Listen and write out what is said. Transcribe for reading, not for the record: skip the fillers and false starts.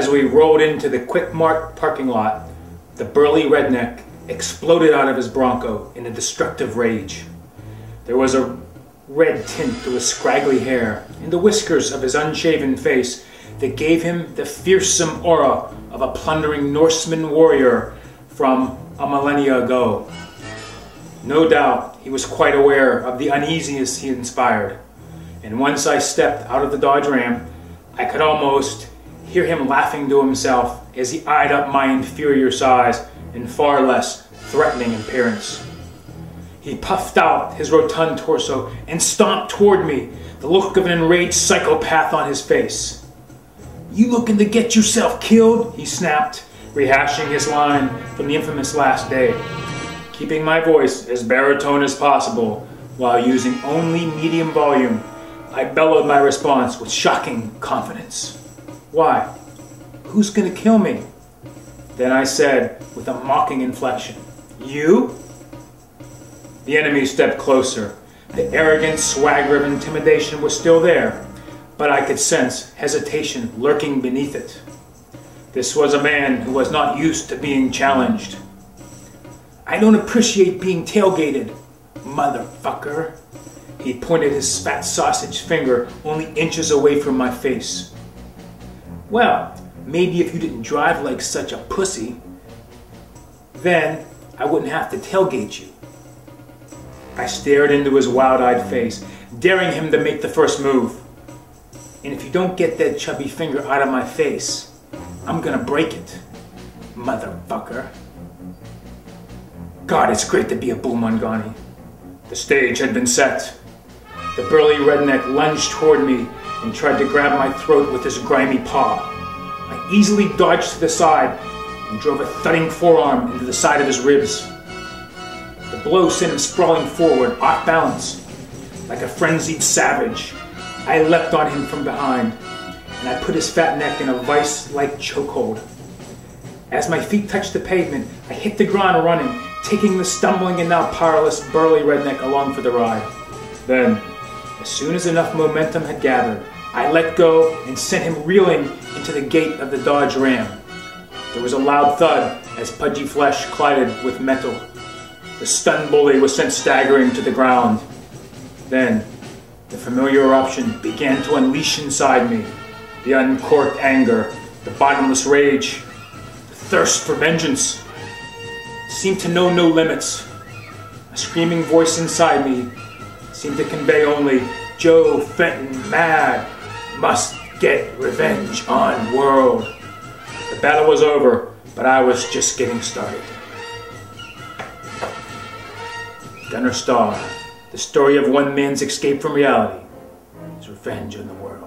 As we rolled into the Quick Mart parking lot, the burly redneck exploded out of his Bronco in a destructive rage. There was a red tint to his scraggly hair and the whiskers of his unshaven face that gave him the fearsome aura of a plundering Norseman warrior from a millennia ago. No doubt he was quite aware of the uneasiness he inspired, and once I stepped out of the Dodge Ram, I could almost hear him laughing to himself as he eyed up my inferior size and far less threatening appearance. He puffed out his rotund torso and stomped toward me, the look of an enraged psychopath on his face. "You looking to get yourself killed?" he snapped, rehashing his line from the infamous last day, keeping my voice as baritone as possible while using only medium volume. I bellowed my response with shocking confidence. "Why? Who's gonna kill me?" Then I said with a mocking inflection, "You?" The enemy stepped closer. The arrogant swagger of intimidation was still there, but I could sense hesitation lurking beneath it. This was a man who was not used to being challenged. "I don't appreciate being tailgated, motherfucker." He pointed his fat sausage finger only inches away from my face. "Well, maybe if you didn't drive like such a pussy, then I wouldn't have to tailgate you." I stared into his wild-eyed face, daring him to make the first move. "And if you don't get that chubby finger out of my face, I'm gonna break it, motherfucker." God, it's great to be a Boomangani. The stage had been set. The burly redneck lunged toward me and tried to grab my throat with his grimy paw. I easily dodged to the side and drove a thudding forearm into the side of his ribs. The blow sent him sprawling forward, off balance. Like a frenzied savage, I leapt on him from behind, and I put his fat neck in a vice-like chokehold. As my feet touched the pavement, I hit the ground running, taking the stumbling and now powerless burly redneck along for the ride. Then, as soon as enough momentum had gathered, I let go and sent him reeling into the gate of the Dodge Ram. There was a loud thud as pudgy flesh collided with metal. The stunned bully was sent staggering to the ground. Then, the familiar eruption began to unleash inside me. The uncorked anger, the bottomless rage, the thirst for vengeance seemed to know no limits. A screaming voice inside me seemed to convey only, "Joe Fenton mad, must get revenge on world." The battle was over, but I was just getting started. Gunner Star, the story of one man's escape from reality, his revenge on the world.